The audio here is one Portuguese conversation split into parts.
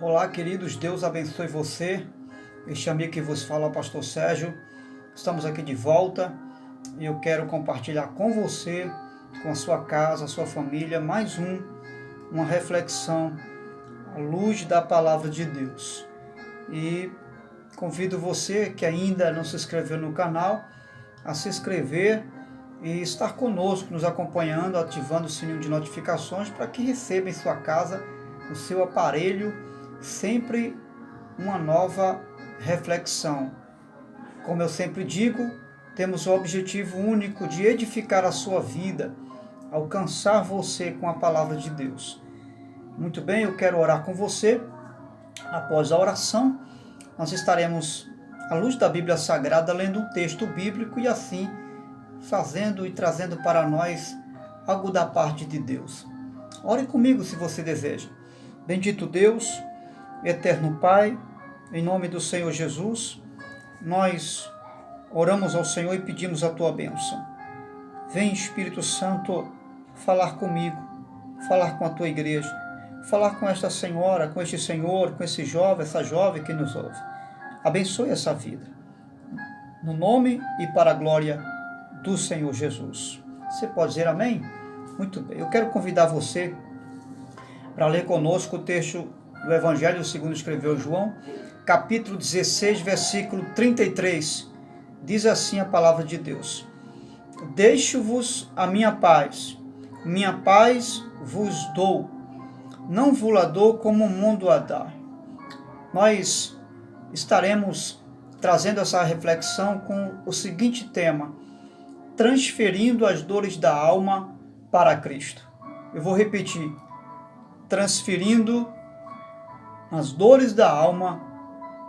Olá, queridos, Deus abençoe você. Este amigo que vos fala é o pastor Sérgio. Estamos aqui de volta e eu quero compartilhar com você, com a sua casa, a sua família, mais uma reflexão à luz da palavra de Deus. E convido você que ainda não se inscreveu no canal a se inscrever e estar conosco, nos acompanhando, ativando o sininho de notificações para que receba em sua casa, no seu aparelho, sempre uma nova reflexão. Como eu sempre digo, temos o objetivo único de edificar a sua vida, alcançar você com a palavra de Deus. Muito bem, eu quero orar com você. Após a oração, nós estaremos, à luz da Bíblia Sagrada, lendo um texto bíblico e assim fazendo e trazendo para nós algo da parte de Deus. Ore comigo se você deseja. Bendito Deus, eterno Pai, em nome do Senhor Jesus, nós oramos ao Senhor e pedimos a Tua bênção. Vem, Espírito Santo, falar comigo, falar com a Tua igreja, falar com esta senhora, com este senhor, com esse jovem, essa jovem que nos ouve. Abençoe essa vida, no nome e para a glória do Senhor Jesus. Você pode dizer amém? Muito bem, eu quero convidar você para ler conosco o texto do Evangelho segundo escreveu João, capítulo 16, versículo 33. Diz assim a palavra de Deus: Deixo-vos a minha paz vos dou, não vos-la dou como o mundo a dá. Nós estaremos trazendo essa reflexão com o seguinte tema: transferindo as dores da alma para Cristo. Eu vou repetir: transferindo as dores da alma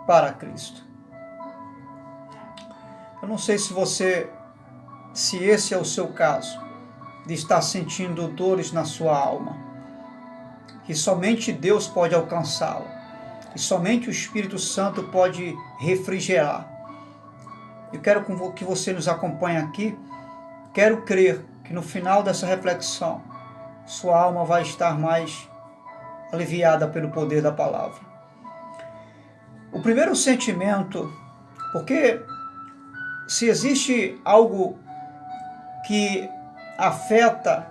para Cristo. Eu não sei se esse é o seu caso, de estar sentindo dores na sua alma, que somente Deus pode alcançá-la, que somente o Espírito Santo pode refrigerar. Eu quero que você nos acompanhe aqui. Quero crer que no final dessa reflexão, sua alma vai estar mais aliviada pelo poder da palavra. O primeiro sentimento, porque se existe algo que afeta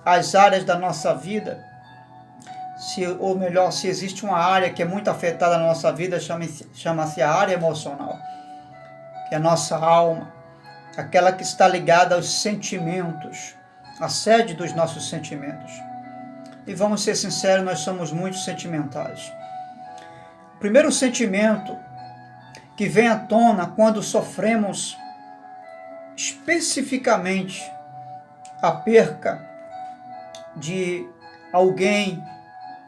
as áreas da nossa vida, se existe uma área que é muito afetada na nossa vida, chama-se a área emocional, que é a nossa alma, aquela que está ligada aos sentimentos, a sede dos nossos sentimentos. E vamos ser sinceros, nós somos muito sentimentais. O primeiro sentimento que vem à tona quando sofremos especificamente a perca de alguém,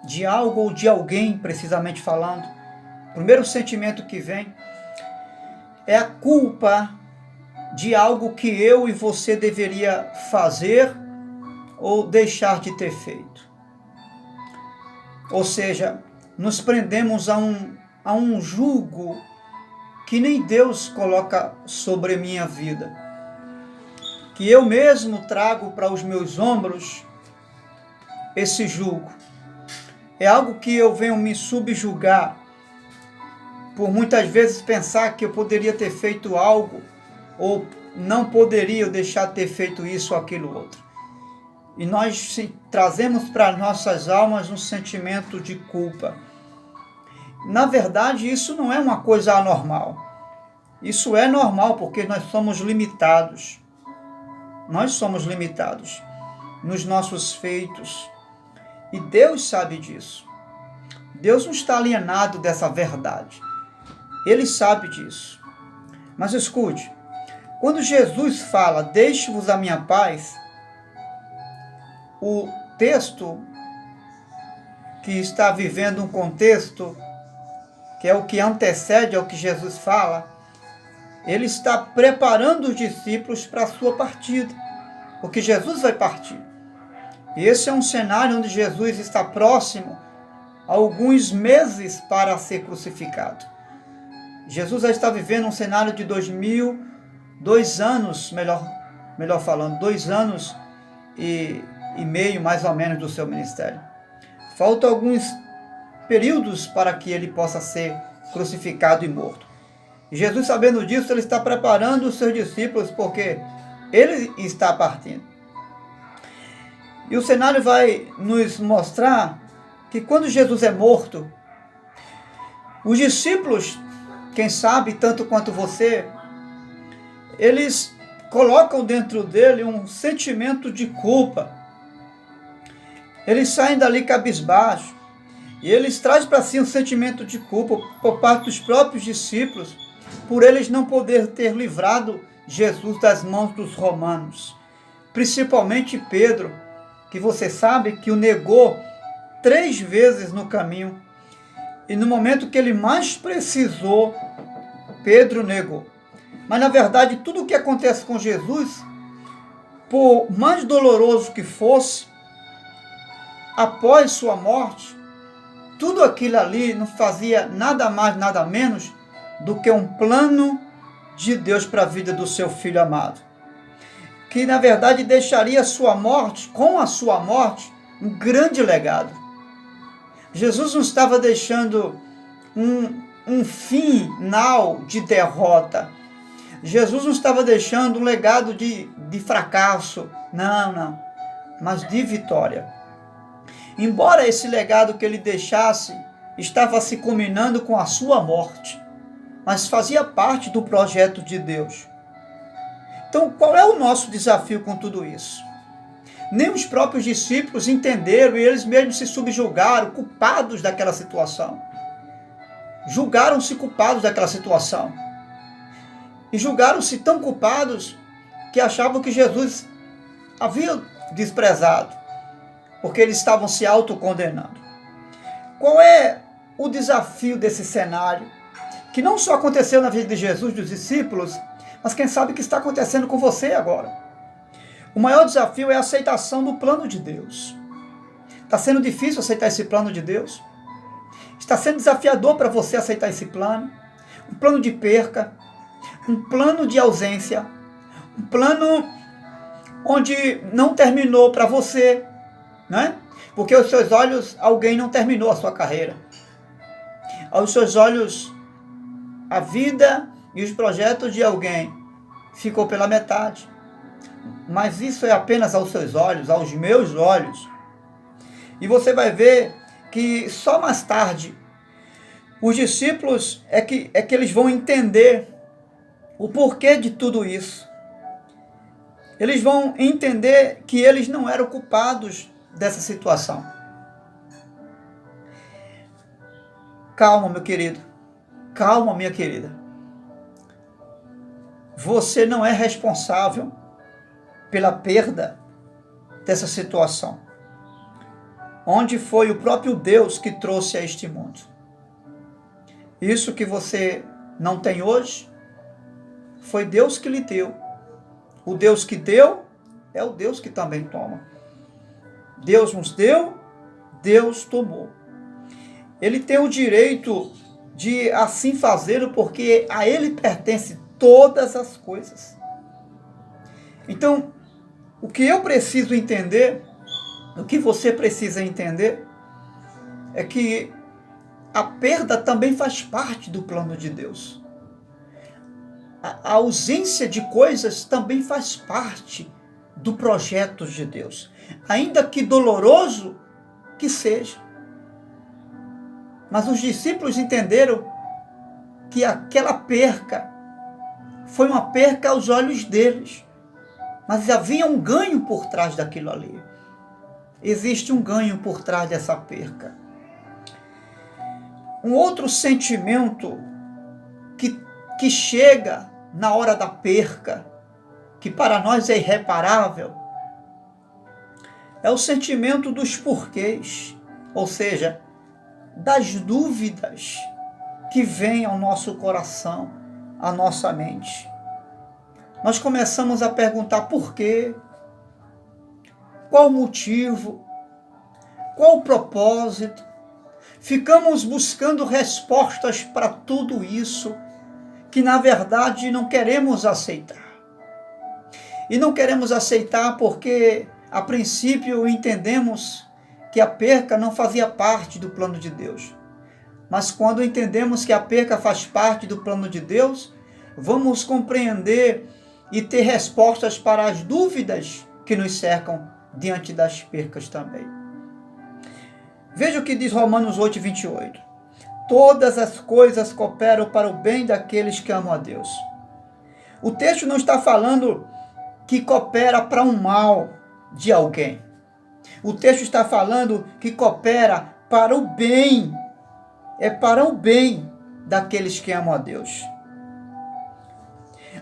de algo ou de alguém, precisamente falando, o primeiro sentimento que vem é a culpa de algo que eu e você deveria fazer ou deixar de ter feito. Ou seja, nos prendemos a um jugo que nem Deus coloca sobre a minha vida, que eu mesmo trago para os meus ombros esse jugo. É algo que eu venho me subjugar, por muitas vezes pensar que eu poderia ter feito algo, ou não poderia deixar de ter feito isso ou aquilo outro. E nós trazemos para nossas almas um sentimento de culpa. Na verdade, isso não é uma coisa anormal. Isso é normal porque nós somos limitados. Nós somos limitados nos nossos feitos. E Deus sabe disso. Deus não está alienado dessa verdade. Ele sabe disso. Mas escute, quando Jesus fala, deixe-vos a minha paz, o texto que está vivendo um contexto que é o que antecede ao que Jesus fala, ele está preparando os discípulos para a sua partida, porque Jesus vai partir. E esse é um cenário onde Jesus está próximo a alguns meses para ser crucificado. Jesus já está vivendo um cenário de 2 anos, melhor falando, 2 anos e meio mais ou menos do seu ministério. Faltam períodos para que ele possa ser crucificado e morto. Jesus, sabendo disso, ele está preparando os seus discípulos, porque ele está partindo. E o cenário vai nos mostrar que quando Jesus é morto, os discípulos, quem sabe, tanto quanto você, eles colocam dentro dele um sentimento de culpa. Eles saem dali cabisbaixo. E eles trazem para si um sentimento de culpa por parte dos próprios discípulos, por eles não poder ter livrado Jesus das mãos dos romanos. Principalmente Pedro, que você sabe que o negou 3 vezes no caminho. E no momento que ele mais precisou, Pedro negou. Mas na verdade, tudo o que acontece com Jesus, por mais doloroso que fosse, após sua morte, tudo aquilo ali não fazia nada mais, nada menos do que um plano de Deus para a vida do seu filho amado. Que na verdade deixaria sua morte, com a sua morte, um grande legado. Jesus não estava deixando um final de derrota. Jesus não estava deixando um legado de fracasso. Não. Mas de vitória. Embora esse legado que ele deixasse estava se culminando com a sua morte, mas fazia parte do projeto de Deus. Então, qual é o nosso desafio com tudo isso? Nem os próprios discípulos entenderam e eles mesmos se subjugaram, culpados daquela situação. Julgaram-se culpados daquela situação. E julgaram-se tão culpados que achavam que Jesus havia desprezado, porque eles estavam se autocondenando. Qual é o desafio desse cenário? Que não só aconteceu na vida de Jesus, dos discípulos, mas quem sabe que está acontecendo com você agora. O maior desafio é a aceitação do plano de Deus. Está sendo difícil aceitar esse plano de Deus? Está sendo desafiador para você aceitar esse plano? Um plano de perca, um plano de ausência, um plano onde não terminou para você, né? Porque aos seus olhos alguém não terminou a sua carreira. Aos seus olhos a vida e os projetos de alguém ficou pela metade. Mas isso é apenas aos seus olhos, aos meus olhos. E você vai ver que só mais tarde os discípulos é que eles vão entender o porquê de tudo isso. Eles vão entender que eles não eram culpados dessa situação. Calma, meu querido. Calma, minha querida. Você não é responsável pela perda dessa situação, onde foi o próprio Deus que trouxe a este mundo. Isso que você não tem hoje, foi Deus que lhe deu. O Deus que deu é o Deus que também toma. Deus nos deu, Deus tomou. Ele tem o direito de assim fazê-lo, porque a Ele pertence todas as coisas. Então, o que eu preciso entender, o que você precisa entender, é que a perda também faz parte do plano de Deus. A ausência de coisas também faz parte do projeto de Deus. Ainda que doloroso que seja. Mas os discípulos entenderam que aquela perca foi uma perca aos olhos deles. Mas havia um ganho por trás daquilo ali. Existe um ganho por trás dessa perca. Um outro sentimento que chega na hora da perca, que para nós é irreparável, é o sentimento dos porquês, ou seja, das dúvidas que vêm ao nosso coração, à nossa mente. Nós começamos a perguntar por quê, qual o motivo, qual o propósito. Ficamos buscando respostas para tudo isso, que na verdade não queremos aceitar. E não queremos aceitar porque, a princípio, entendemos que a perca não fazia parte do plano de Deus. Mas quando entendemos que a perca faz parte do plano de Deus, vamos compreender e ter respostas para as dúvidas que nos cercam diante das percas também. Veja o que diz Romanos 8:28. Todas as coisas cooperam para o bem daqueles que amam a Deus. O texto não está falando que coopera para um mal de alguém. O texto está falando que coopera para o bem. É para o bem daqueles que amam a Deus.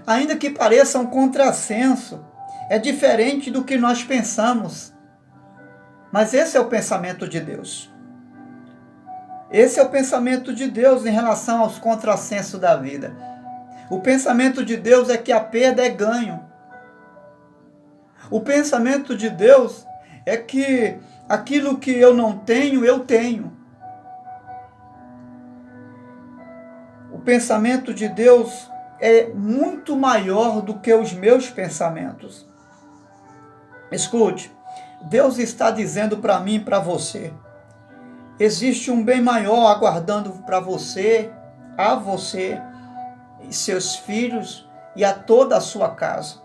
Ainda que pareça um contrassenso, é diferente do que nós pensamos. Mas esse é o pensamento de Deus. Esse é o pensamento de Deus em relação aos contrassensos da vida. O pensamento de Deus é que a perda é ganho. O pensamento de Deus é que aquilo que eu não tenho, eu tenho. O pensamento de Deus é muito maior do que os meus pensamentos. Escute, Deus está dizendo para mim e para você, existe um bem maior aguardando para você, a você, e seus filhos e a toda a sua casa.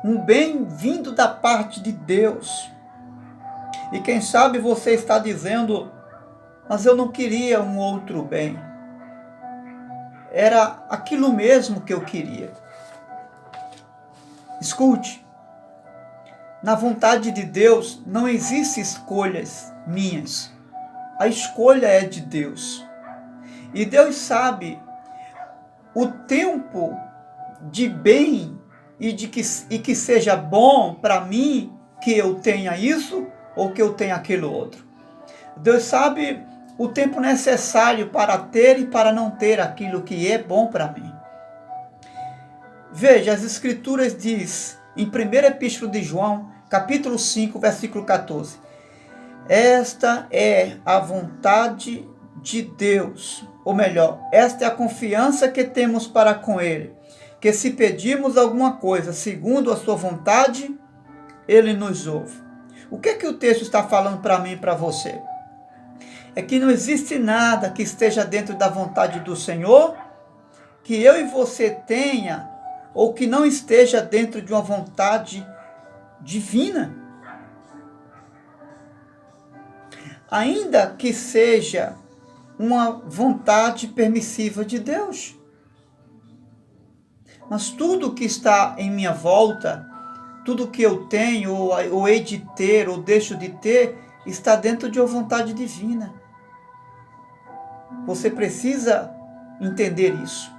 Um bem vindo da parte de Deus. E quem sabe você está dizendo, mas eu não queria um outro bem. Era aquilo mesmo que eu queria. Escute, na vontade de Deus não existem escolhas minhas. A escolha é de Deus. E Deus sabe o tempo de bem e que seja bom para mim que eu tenha isso ou que eu tenha aquilo outro. Deus sabe o tempo necessário para ter e para não ter aquilo que é bom para mim. Veja, as Escrituras diz em 1 Epístola de João, capítulo 5, versículo 14. Esta é a vontade de Deus, ou melhor, esta é a confiança que temos para com Ele, que se pedirmos alguma coisa segundo a sua vontade, Ele nos ouve. O que é que o texto está falando para mim e para você? É que não existe nada que esteja dentro da vontade do Senhor, que eu e você tenha, ou que não esteja dentro de uma vontade divina. Ainda que seja uma vontade permissiva de Deus. Mas tudo que está em minha volta, tudo que eu tenho, ou hei de ter, ou deixo de ter, está dentro de uma vontade divina. Você precisa entender isso.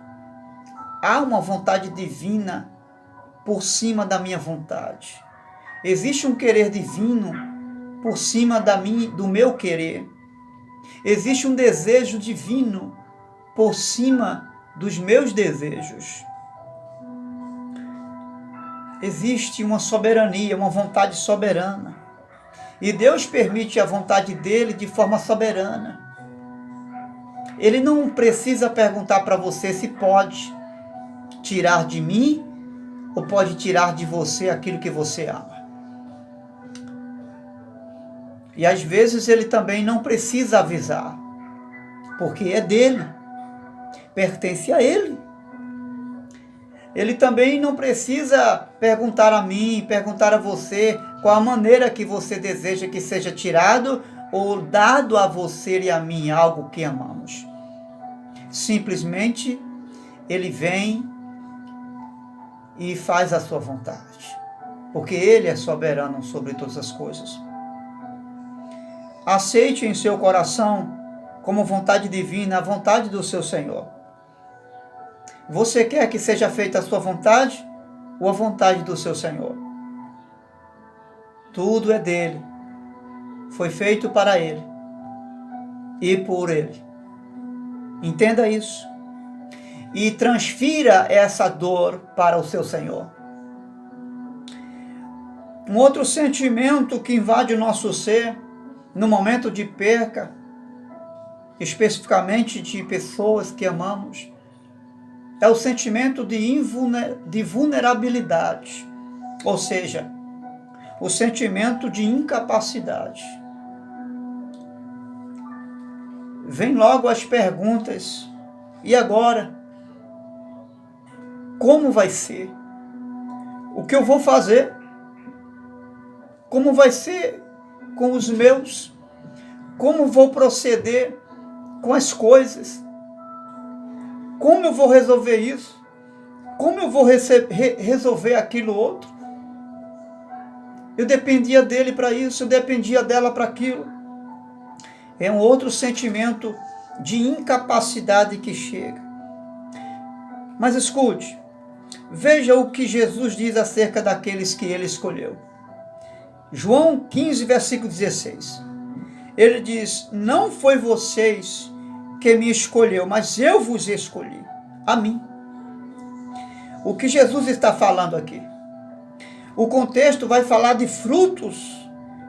Há uma vontade divina por cima da minha vontade. Existe um querer divino por cima do meu querer. Existe um desejo divino por cima dos meus desejos. Existe uma soberania, uma vontade soberana. E Deus permite a vontade dele de forma soberana. Ele não precisa perguntar para você se pode tirar de mim ou pode tirar de você aquilo que você ama. E às vezes ele também não precisa avisar, porque é dele, pertence a ele. Ele também não precisa perguntar a mim, perguntar a você qual a maneira que você deseja que seja tirado ou dado a você e a mim algo que amamos. Simplesmente ele vem e faz a sua vontade, porque ele é soberano sobre todas as coisas. Aceite em seu coração como vontade divina a vontade do seu Senhor. Você quer que seja feita a sua vontade ou a vontade do seu Senhor? Tudo é dele. Foi feito para ele e por ele. Entenda isso. E transfira essa dor para o seu Senhor. Um outro sentimento que invade o nosso ser no momento de perca, especificamente de pessoas que amamos, é o sentimento de vulnerabilidade, ou seja, o sentimento de incapacidade. vem logo as perguntas. E agora? Como vai ser? O que eu vou fazer? Como vai ser com os meus? Como vou proceder com as coisas? Como eu vou resolver isso? Como eu vou resolver aquilo outro? Eu dependia dele para isso, eu dependia dela para aquilo. É um outro sentimento de incapacidade que chega. Mas escute, veja o que Jesus diz acerca daqueles que ele escolheu. João 15, versículo 16. Ele diz: não foi vocês que me escolheu, mas eu vos escolhi, a mim. O que Jesus está falando aqui? O contexto vai falar de frutos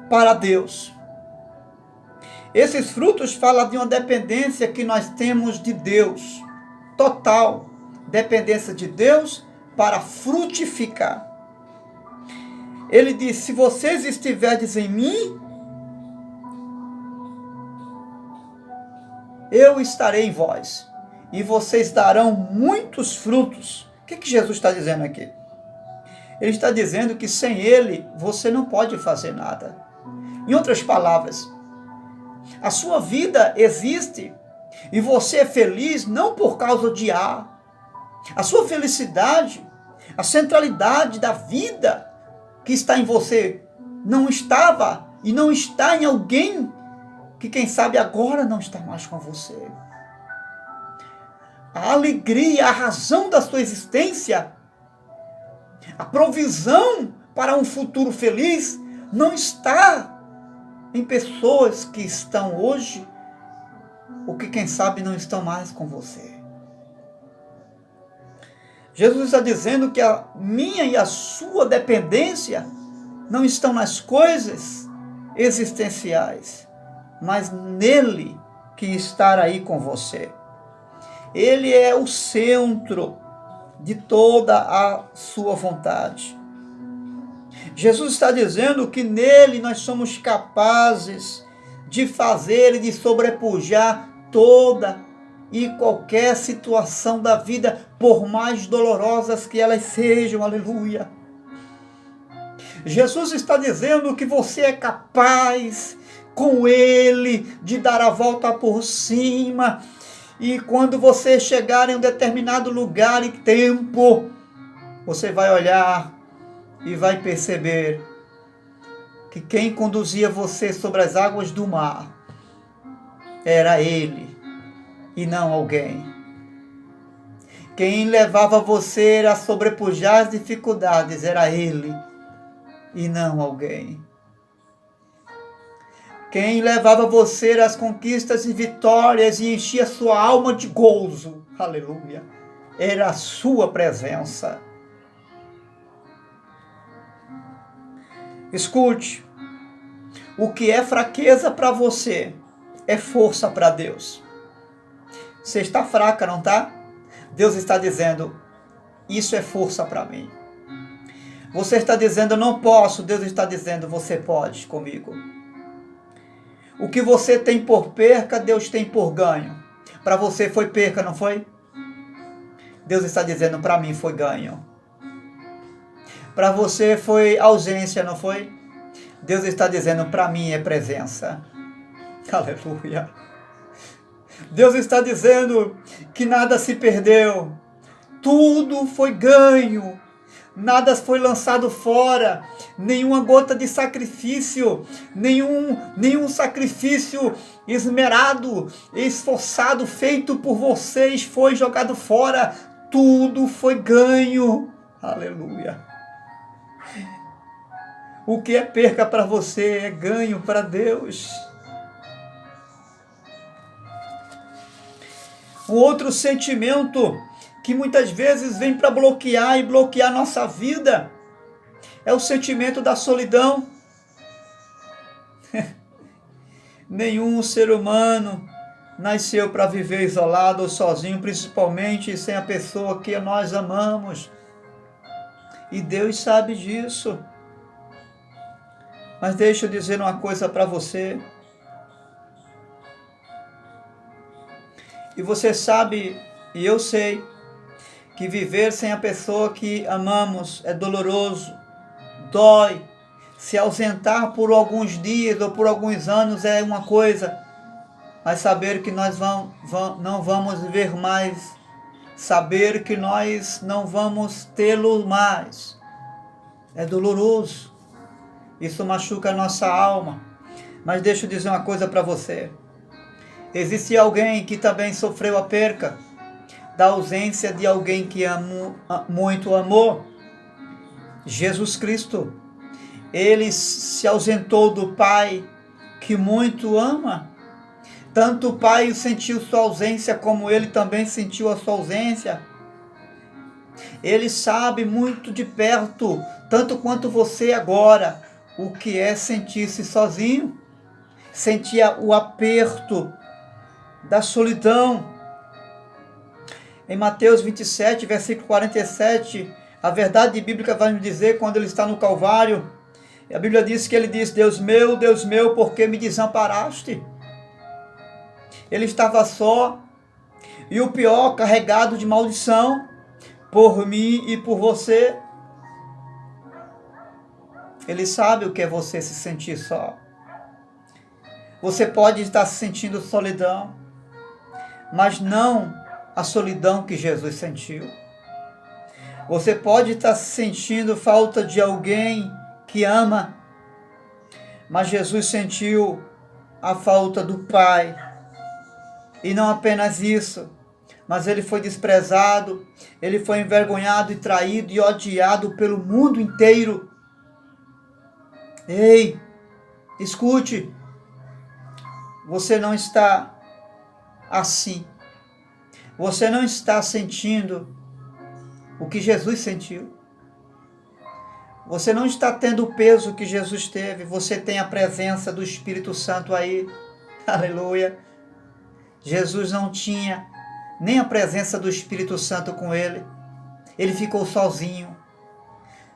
para Deus. Esses frutos falam de uma dependência que nós temos de Deus, total dependência de Deus para frutificar. Ele diz: se vocês estiverdes em mim, eu estarei em vós, e vocês darão muitos frutos. O que Jesus está dizendo aqui? Ele está dizendo que sem ele, você não pode fazer nada. Em outras palavras, a sua vida existe, e você é feliz não por causa de A. A sua felicidade, a centralidade da vida que está em você, não estava e não está em alguém que, quem sabe, agora não está mais com você. A alegria, a razão da sua existência, a provisão para um futuro feliz, não está em pessoas que estão hoje, ou que, quem sabe, não estão mais com você. Jesus está dizendo que a minha e a sua dependência não estão nas coisas existenciais, mas nele que está aí com você. Ele é o centro de toda a sua vontade. Jesus está dizendo que nele nós somos capazes de fazer e de sobrepujar toda e qualquer situação da vida, por mais dolorosas que elas sejam, aleluia. Jesus está dizendo que você é capaz, com ele, de dar a volta por cima, e quando você chegar em um determinado lugar e tempo, você vai olhar e vai perceber que quem conduzia você sobre as águas do mar era ele, e não alguém. Quem levava você a sobrepujar as dificuldades era ele, e não alguém. Quem levava você às conquistas e vitórias e enchia sua alma de gozo, aleluia, era a sua presença. Escute, o que é fraqueza para você é força para Deus. Você está fraca, não está? Deus está dizendo, isso é força para mim. Você está dizendo, eu não posso. Deus está dizendo, você pode comigo. O que você tem por perca, Deus tem por ganho. Para você foi perca, não foi? Deus está dizendo, para mim foi ganho. Para você foi ausência, não foi? Deus está dizendo, para mim é presença. Aleluia. Deus está dizendo que nada se perdeu, tudo foi ganho, nada foi lançado fora, nenhuma gota de sacrifício, nenhum sacrifício esmerado, esforçado, feito por vocês foi jogado fora, tudo foi ganho, aleluia. O que é perca para você é ganho para Deus. Um outro sentimento que muitas vezes vem para bloquear e bloquear nossa vida é o sentimento da solidão. Nenhum ser humano nasceu para viver isolado ou sozinho, principalmente sem a pessoa que nós amamos. E Deus sabe disso. Mas deixa eu dizer uma coisa para você. E você sabe, e eu sei, que viver sem a pessoa que amamos é doloroso, dói. Se ausentar por alguns dias ou por alguns anos é uma coisa, mas saber que nós não vamos ver mais, saber que nós não vamos tê-lo mais, é doloroso. Isso machuca a nossa alma. Mas deixa eu dizer uma coisa para você. Existe alguém que também sofreu a perca da ausência de alguém que muito amou. Jesus Cristo. Ele se ausentou do Pai que muito ama. Tanto o Pai sentiu sua ausência, como ele também sentiu a sua ausência. Ele sabe muito de perto, tanto quanto você agora, o que é sentir-se sozinho. Sentia o aperto da solidão. Em Mateus 27, versículo 47, a verdade bíblica vai nos dizer, quando ele está no Calvário, a Bíblia diz que ele diz: Deus meu, por que me desamparaste? Ele estava só, e o pior, carregado de maldição, por mim e por você. Ele sabe o que é você se sentir só. Você pode estar se sentindo solidão, mas não a solidão que Jesus sentiu. Você pode estar se sentindo falta de alguém que ama, mas Jesus sentiu a falta do Pai. E não apenas isso, mas ele foi desprezado, ele foi envergonhado e traído e odiado pelo mundo inteiro. Ei, escute, você não está assim. Você não está sentindo o que Jesus sentiu. Você não está tendo o peso que Jesus teve. Você tem a presença do Espírito Santo aí. Aleluia. Jesus não tinha nem a presença do Espírito Santo com ele. Ele ficou sozinho.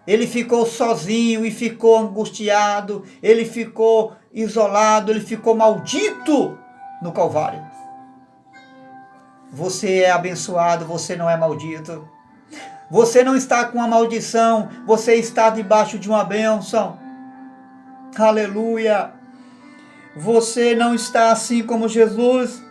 Ele ficou sozinho e ficou angustiado. Ele ficou isolado. Ele ficou maldito no Calvário. Você é abençoado, você não é maldito. Você não está com uma maldição, você está debaixo de uma bênção. Aleluia. Você não está assim como Jesus.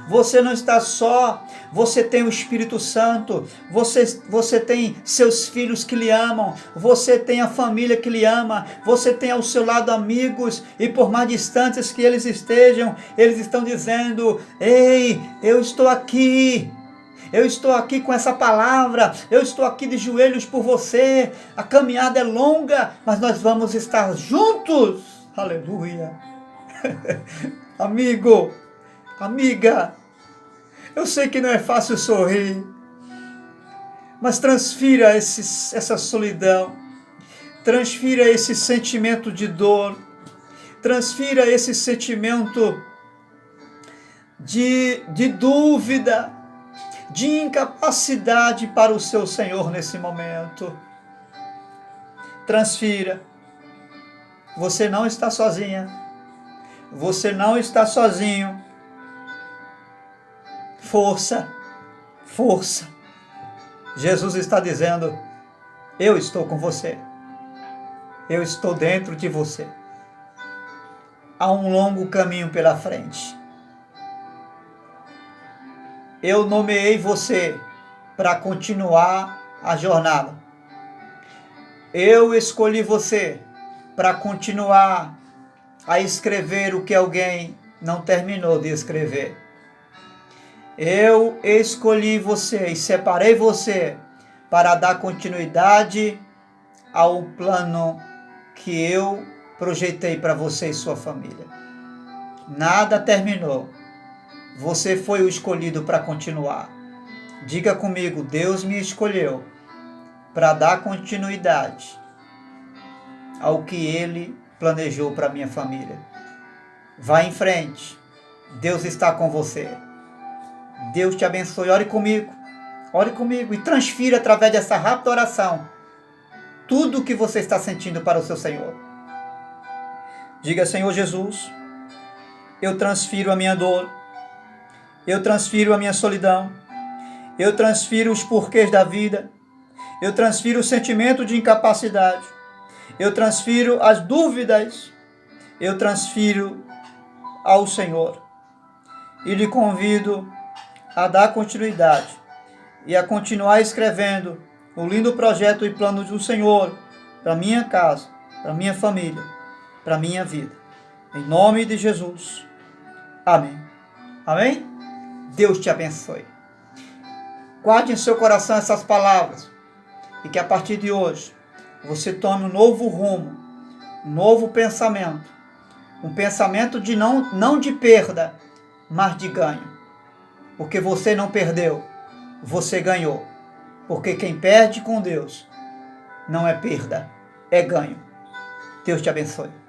Você não está só. Você tem o Espírito Santo. Você tem seus filhos que lhe amam. Você tem a família que lhe ama. Você tem ao seu lado amigos. E por mais distantes que eles estejam, eles estão dizendo: ei, eu estou aqui. Eu estou aqui com essa palavra, eu estou aqui de joelhos por você. A caminhada é longa, mas nós vamos estar juntos. Aleluia. Amigo, amiga, eu sei que não é fácil sorrir, mas transfira essa solidão, transfira esse sentimento de dor, transfira esse sentimento de dúvida, de incapacidade para o seu Senhor nesse momento. Transfira. Você não está sozinha. Você não está sozinho. Força, força. Jesus está dizendo: eu estou com você. Eu estou dentro de você. Há um longo caminho pela frente. Eu nomeei você para continuar a jornada. Eu escolhi você para continuar a escrever o que alguém não terminou de escrever. Eu escolhi você e separei você para dar continuidade ao plano que eu projetei para você e sua família. Nada terminou. Você foi o escolhido para continuar. Diga comigo: Deus me escolheu para dar continuidade ao que Ele planejou para minha família. Vá em frente. Deus está com você. Deus te abençoe. Ore comigo. Ore comigo e transfira através dessa rápida oração tudo o que você está sentindo para o seu Senhor. Diga: Senhor Jesus, eu transfiro a minha dor. Eu transfiro a minha solidão. Eu transfiro os porquês da vida. Eu transfiro o sentimento de incapacidade. Eu transfiro as dúvidas. Eu transfiro ao Senhor. E lhe convido a dar continuidade e a continuar escrevendo o lindo projeto e plano do Senhor para minha casa, para minha família, para minha vida. Em nome de Jesus. Amém. Amém? Deus te abençoe. Guarde em seu coração essas palavras e que a partir de hoje você tome um novo rumo, um novo pensamento, um pensamento de não de perda, mas de ganho. Porque você não perdeu, você ganhou. Porque quem perde com Deus não é perda, é ganho. Deus te abençoe.